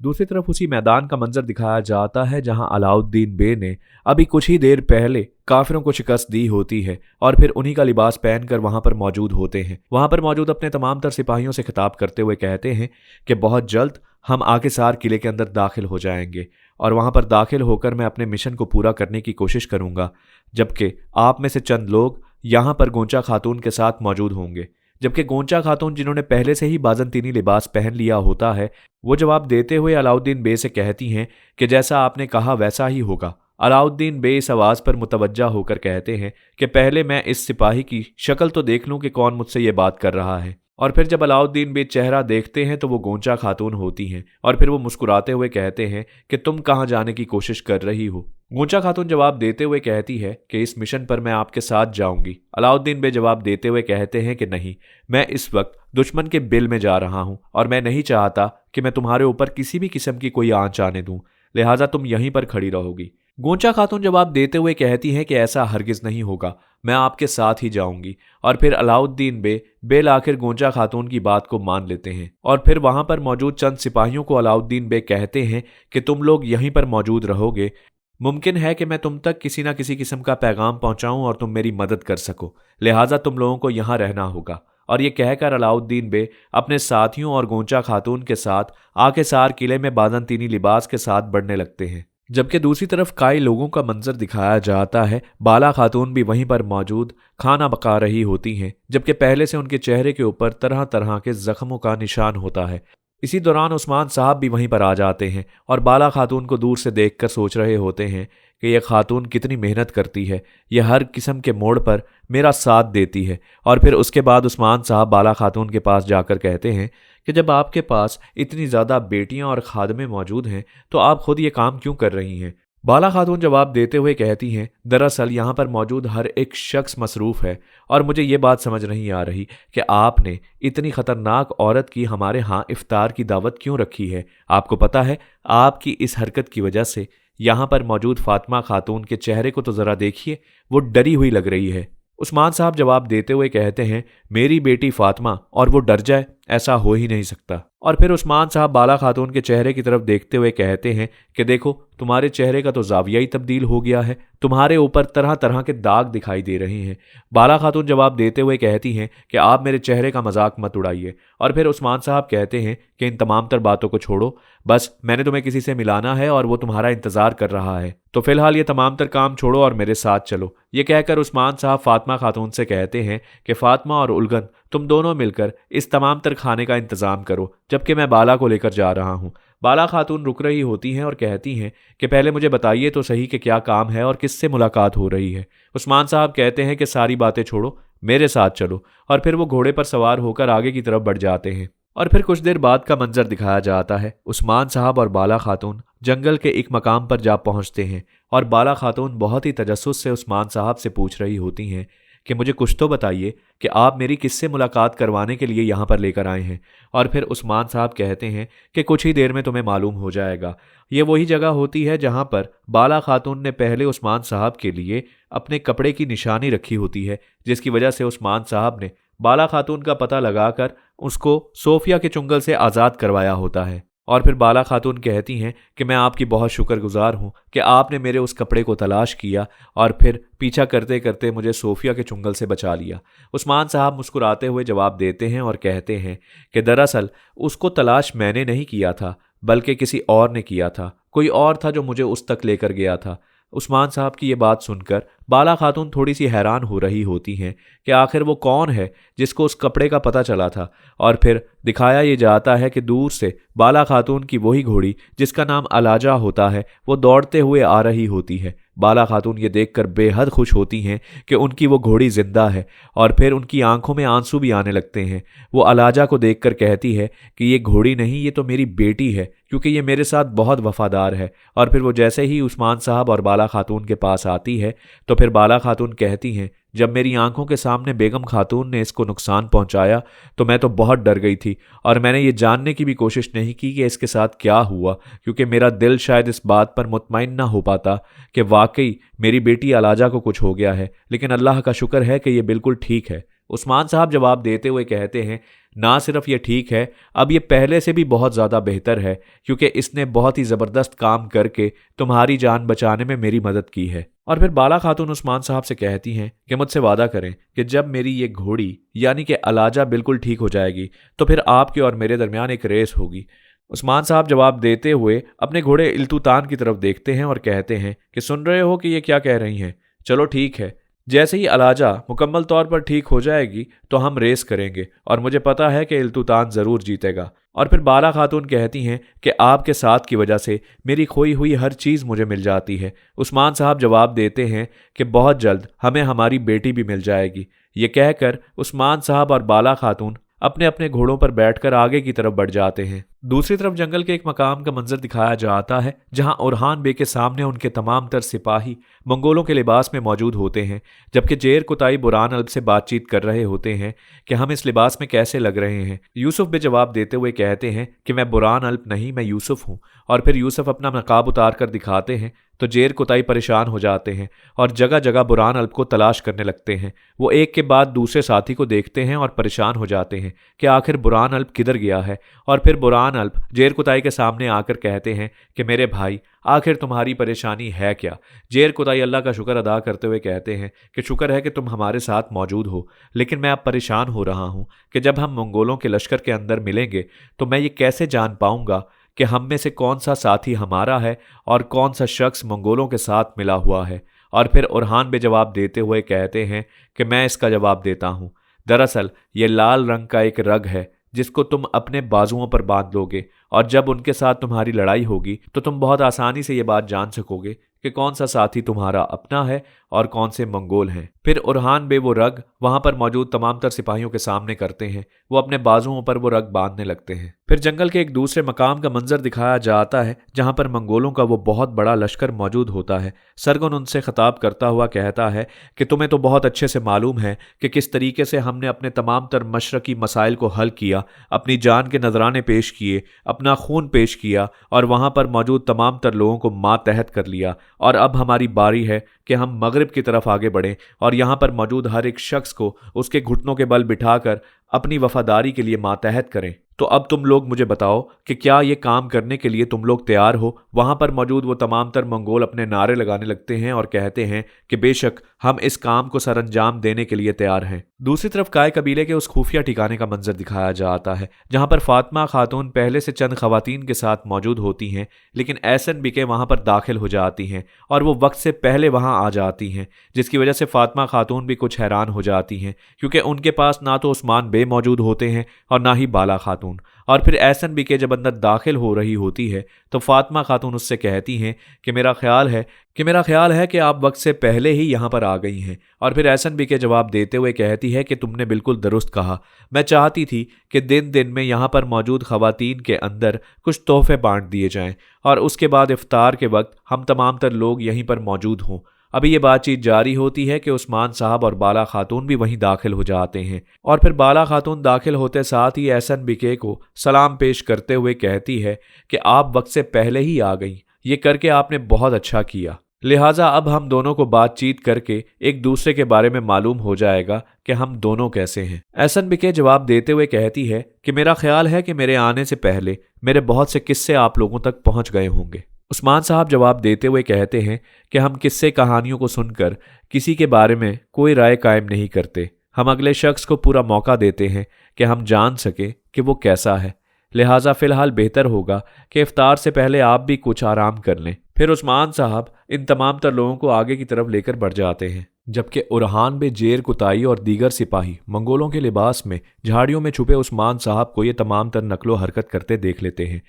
दूसरी तरफ उसी मैदान का मंजर दिखाया जाता है जहां अलाउद्दीन बे ने अभी कुछ ही देर पहले काफिरों को शिकस्त दी होती है और फिर उन्हीं का लिबास पहनकर वहां पर मौजूद होते हैं। वहां पर मौजूद अपने तमाम तर सिपाहियों से खिताब करते हुए कहते हैं कि बहुत जल्द हम आकिसार किले के अंदर दाखिल हो जाएंगे और वहां पर दाखिल होकर मैं अपने मिशन को पूरा करने की कोशिश करूंगा, जबकि आप में से चंद लोग यहां पर गोंचा खातून के साथ मौजूद होंगे। जबकि गोंचा खातून, जिन्होंने पहले से ही बाज़ंतीनी लिबास पहन लिया होता है, वो जवाब देते हुए अलाउद्दीन बे से कहती हैं कि जैसा आपने कहा वैसा ही होगा। अलाउद्दीन बे इस आवाज़ पर मुतवज्जा होकर कहते हैं कि पहले मैं इस सिपाही की शक्ल तो देख लूं कि कौन मुझसे ये बात कर रहा है। और फिर जब अलाउद्दीन बे चेहरा देखते हैं तो वो गोंचा खातून होती हैं और फिर वो मुस्कुराते हुए कहते हैं कि तुम कहाँ जाने की कोशिश कर रही हो। गोंचा खातून जवाब देते हुए कहती है कि इस मिशन पर मैं आपके साथ जाऊंगी। अलाउद्दीन बे जवाब देते हुए कहते हैं कि नहीं, मैं इस वक्त दुश्मन के बिल में जा रहा हूं और मैं नहीं चाहता कि मैं तुम्हारे ऊपर किसी भी किस्म की कोई आंच आने दूं, लिहाजा तुम यहीं पर खड़ी रहोगी। गोंचा खातून जवाब देते हुए कहती हैं कि ऐसा हरगिज नहीं होगा, मैं आपके साथ ही जाऊंगी। और फिर अलाउद्दीन बे बेल आखिर गोंचा खातून की बात को मान लेते हैं और फिर वहां पर मौजूद चंद सिपाहियों को अलाउद्दीन बे कहते हैं कि तुम लोग यहीं पर मौजूद रहोगे, मुमकिन है कि मैं तुम तक किसी न किसी किस्म का पैगाम पहुंचाऊं और तुम मेरी मदद कर सको, लिहाजा तुम लोगों को यहां रहना होगा। और ये कहकर अलाउद्दीन बे अपने साथियों और गोंचा खातून के साथ आकिसार किले में बाज़ंतीनी लिबास के साथ बढ़ने लगते हैं। जबकि दूसरी तरफ कई लोगों का मंजर दिखाया जाता है। बाला खातून भी वहीं पर मौजूद खाना पका रही होती हैं, जबकि पहले से उनके चेहरे के ऊपर तरह तरह के जख्मों का निशान होता है। इसी दौरान उस्मान साहब भी वहीं पर आ जाते हैं और बाला खातून को दूर से देखकर सोच रहे होते हैं कि यह खातून कितनी मेहनत करती है, यह हर किस्म के मोड़ पर मेरा साथ देती है। और फिर उसके बाद उस्मान साहब बाला खातून के पास जाकर कहते हैं कि जब आपके पास इतनी ज़्यादा बेटियां और खादमें मौजूद हैं तो आप खुद ये काम क्यों कर रही हैं। बाला खातून जवाब देते हुए कहती हैं, दरअसल यहाँ पर मौजूद हर एक शख्स मसरूफ़ है और मुझे ये बात समझ नहीं आ रही कि आपने इतनी ख़तरनाक औरत की हमारे यहाँ इफ्तार की दावत क्यों रखी है। आपको पता है, आपकी इस हरकत की वजह से यहाँ पर मौजूद फातिमा खातून के चेहरे को तो ज़रा देखिए, वो डरी हुई लग रही है। उस्मान साहब जवाब देते हुए कहते हैं, मेरी बेटी फातिमा और वो डर जाए, ऐसा हो ही नहीं सकता। और फिर उस्मान साहब बाला खातून के चेहरे की तरफ देखते हुए कहते हैं कि देखो, तुम्हारे चेहरे का तो जाविया ही तब्दील हो गया है, तुम्हारे ऊपर तरह तरह के दाग दिखाई दे रहे हैं। बाला खातून जवाब देते हुए कहती हैं कि आप मेरे चेहरे का मजाक मत उड़ाइए। और फिर उस्मान साहब कहते हैं कि इन तमाम तर बातों को छोड़ो, बस मैंने तुम्हें किसी से मिलाना है और वो तुम्हारा इंतजार कर रहा है, तो फिलहाल ये तमाम तर काम छोड़ो और मेरे साथ चलो। ये कहकर उस्मान साहब फातिमा खातून से कहते हैं कि फातिमा और उलगन, तुम दोनों मिलकर इस तमाम तर खाने का इंतजाम करो, जबकि मैं बाला को लेकर जा रहा हूँ। बाला खातून रुक रही होती हैं और कहती हैं कि पहले मुझे बताइए तो सही कि क्या काम है और किससे मुलाकात हो रही है। उस्मान साहब कहते हैं कि सारी बातें छोड़ो, मेरे साथ चलो। और फिर वो घोड़े पर सवार होकर आगे की तरफ बढ़ जाते हैं। और फिर कुछ देर बाद का मंजर दिखाया जाता है। उस्मान साहब और बाला खातून जंगल के एक मकाम पर जा पहुंचते हैं और बाला खातून बहुत ही तजस्सुस से उस्मान साहब से पूछ रही होती हैं कि मुझे कुछ तो बताइए कि आप मेरी किससे मुलाकात करवाने के लिए यहाँ पर लेकर आए हैं। और फिर उस्मान साहब कहते हैं कि कुछ ही देर में तुम्हें मालूम हो जाएगा। ये वही जगह होती है जहाँ पर बाला खातून ने पहले उस्मान साहब के लिए अपने कपड़े की निशानी रखी होती है, जिसकी वजह से उस्मान साहब ने बाला खातून का पता लगाकर उसको सोफिया के चुंगल से आज़ाद करवाया होता है। और फिर बाला खातून कहती हैं कि मैं आपकी बहुत शुक्रगुजार हूँ कि आपने मेरे उस कपड़े को तलाश किया और फिर पीछा करते करते मुझे सोफिया के चुंगल से बचा लिया। उस्मान साहब मुस्कुराते हुए जवाब देते हैं और कहते हैं कि दरअसल उसको तलाश मैंने नहीं किया था, बल्कि किसी और ने किया था, कोई और था जो मुझे उस तक लेकर गया था। उस्मान साहब की ये बात सुनकर बाला खातून थोड़ी सी हैरान हो रही होती हैं कि आखिर वो कौन है जिसको उस कपड़े का पता चला था। और फिर दिखाया ये जाता है कि दूर से बाला खातून की वही घोड़ी जिसका नाम अलाजा होता है, वो दौड़ते हुए आ रही होती है। बाला खातून ये देखकर बेहद खुश होती हैं कि उनकी वो घोड़ी जिंदा है और फिर उनकी आंखों में आंसू भी आने लगते हैं। वो अलाजा को देखकर कहती है कि ये घोड़ी नहीं, ये तो मेरी बेटी है, क्योंकि ये मेरे साथ बहुत वफादार है। और फिर वो जैसे ही उस्मान साहब और बाला खातून के पास आती है तो फिर बाला खातून कहती हैं, जब मेरी आंखों के सामने बेगम खातून ने इसको नुकसान पहुंचाया तो मैं तो बहुत डर गई थी और मैंने ये जानने की भी कोशिश नहीं की कि इसके साथ क्या हुआ, क्योंकि मेरा दिल शायद इस बात पर मुतमईन ना हो पाता कि वाकई मेरी बेटी अलाजा को कुछ हो गया है। लेकिन अल्लाह का शुक्र है कि ये बिल्कुल ठीक है। उस्मान साहब जवाब देते हुए कहते हैं, ना सिर्फ ये ठीक है, अब ये पहले से भी बहुत ज़्यादा बेहतर है, क्योंकि इसने बहुत ही ज़बरदस्त काम करके तुम्हारी जान बचाने में मेरी मदद की है। और फिर बाला खातून उस्मान साहब से कहती हैं कि मुझसे वादा करें कि जब मेरी ये घोड़ी यानी कि अलाजा बिल्कुल ठीक हो जाएगी तो फिर आपके और मेरे दरमियान एक रेस होगी। उस्मान साहब जवाब देते हुए अपने घोड़े इल्तुतान की तरफ देखते हैं और कहते हैं कि सुन रहे हो कि ये क्या कह रही हैं? चलो ठीक है, जैसे ही अलाजा मुकम्मल तौर पर ठीक हो जाएगी तो हम रेस करेंगे और मुझे पता है कि इल्तुतान ज़रूर जीतेगा। और फिर बाला खातून कहती हैं कि आपके साथ की वजह से मेरी खोई हुई हर चीज़ मुझे मिल जाती है। उस्मान साहब जवाब देते हैं कि बहुत जल्द हमें हमारी बेटी भी मिल जाएगी। ये कहकर उस्मान साहब और बाला खातून अपने अपने घोड़ों पर बैठकर आगे की तरफ बढ़ जाते हैं। दूसरी तरफ जंगल के एक मकाम का मंजर दिखाया जाता है जहां ओरहान बे के सामने उनके तमाम तर सिपाही मंगोलों के लिबास में मौजूद होते हैं, जबकि जेर कुताई बुरान अल्ब से बातचीत कर रहे होते हैं कि हम इस लिबास में कैसे लग रहे हैं। यूसुफ बे जवाब देते हुए कहते हैं कि मैं बुरान अल्ब नहीं, मैं यूसुफ हूँ। और फिर यूसुफ अपना नकाब उतार कर दिखाते हैं तो जेर कुताई परेशान हो जाते हैं और जगह जगह बुरान अल्ब को तलाश करने लगते हैं। वो एक के बाद दूसरे साथी को देखते हैं और परेशान हो जाते हैं कि आखिर बुरान अल्ब किधर गया है। और फिर बुरान अल्ब जेर कुताई के सामने आकर कहते हैं कि मेरे भाई, आखिर तुम्हारी परेशानी है क्या? जेर कुताई अल्लाह का शुक्र अदा करते हुए कहते हैं कि शुक्र है कि तुम हमारे साथ मौजूद हो, लेकिन मैं अब परेशान हो रहा हूँ कि जब हम मंगोलों के लश्कर के अंदर मिलेंगे तो मैं ये कैसे जान पाऊंगा कि हम में से कौन सा साथी हमारा है और कौन सा शख्स मंगोलों के साथ मिला हुआ है। और फिर ओरहान बे जवाब देते हुए कहते हैं कि मैं इसका जवाब देता हूँ। दरअसल ये लाल रंग का एक रग है जिसको तुम अपने बाजुओं पर बांध लोगे, और जब उनके साथ तुम्हारी लड़ाई होगी तो तुम बहुत आसानी से ये बात जान सकोगे कि कौन सा साथी तुम्हारा अपना है और कौन से मंगोल हैं। फिर ओरहान बे वो रग वहां पर मौजूद तमाम तर सिपाहियों के सामने करते हैं। वो अपने बाजुओं पर वो रग बांधने लगते हैं। फिर जंगल के एक दूसरे मकाम का मंजर दिखाया जाता है जहां पर मंगोलों का वो बहुत बड़ा लश्कर मौजूद होता है। सरगुन उनसे खिताब करता हुआ कहता है कि तुम्हें तो बहुत अच्छे से मालूम है कि किस तरीके से हमने अपने तमाम तर मशरकी मसाइल को हल किया, अपनी जान के नजराने पेश किए, अपना खून पेश किया और वहां पर मौजूद तमाम तर लोगों को मातहत कर लिया। और अब हमारी बारी है कि हम मगरिब की तरफ आगे बढ़ें और यहाँ पर मौजूद हर एक शख्स को उसके घुटनों के बल बिठाकर अपनी वफादारी के लिए मातहत करें। तो अब तुम लोग मुझे बताओ कि क्या ये काम करने के लिए तुम लोग तैयार हो? वहां पर मौजूद वो तमाम तर मंगोल अपने नारे लगाने लगते हैं और कहते हैं कि बेशक हम इस काम को सरअंजाम देने के लिए तैयार हैं। दूसरी तरफ काय कबीले के उस खुफिया ठिकाने का मंजर दिखाया जाता है जहां पर फातिमा खातून पहले से चंद खवातीन के साथ मौजूद होती हैं, लेकिन ऐसन बिके वहां पर दाखिल हो जाती हैं और वो वक्त से पहले वहां आ जाती हैं, जिसकी वजह से फातिमा खातून भी कुछ हैरान हो जाती हैं क्योंकि उनके पास ना तो उस्मान बे मौजूद होते हैं और ना ही बाला खातून। और फिर ऐसन बिके जब अंदर दाखिल हो रही होती है तो फातिमा खातून उससे कहती हैं कि मेरा ख्याल है कि आप वक्त से पहले ही यहाँ पर आ गई हैं। और फिर ऐसन बिके जवाब देते हुए कहती है कि तुमने बिल्कुल दुरुस्त कहा, मैं चाहती थी कि दिन दिन में यहाँ पर मौजूद खवातीन के अंदर कुछ तोहफे बांट दिए जाएं और उसके बाद इफ्तार के वक्त हम तमाम तर लोग यहीं पर मौजूद हों। अभी ये बातचीत जारी होती है कि उस्मान साहब और बाला खातून भी वहीं दाखिल हो जाते हैं। और फिर बाला खातून दाखिल होते साथ ही ऐसन बिके को सलाम पेश करते हुए कहती है कि आप वक्त से पहले ही आ गई, ये करके आपने बहुत अच्छा किया, लिहाजा अब हम दोनों को बातचीत करके एक दूसरे के बारे में मालूम हो जाएगा कि हम दोनों कैसे हैं। ऐसन बिके जवाब देते हुए कहती है कि मेरा ख्याल है कि मेरे आने से पहले मेरे बहुत से किस्से आप लोगों तक पहुंच गए होंगे। उस्मान साहब जवाब देते हुए कहते हैं कि हम किस्से कहानियों को सुनकर किसी के बारे में कोई राय कायम नहीं करते, हम अगले शख्स को पूरा मौका देते हैं कि हम जान सके कि वो कैसा है, लिहाजा फ़िलहाल बेहतर होगा कि इफ्तार से पहले आप भी कुछ आराम कर लें। फिर उस्मान साहब इन तमाम तर लोगों को आगे की तरफ लेकर बढ़ जाते हैं, जबकि ओरहान बे, जेर कुताई और दीगर सिपाही मंगोलों के लिबास में झाड़ियों में छुपे उस्मान साहब को ये तमाम तर नकलो हरकत करते देख लेते हैं।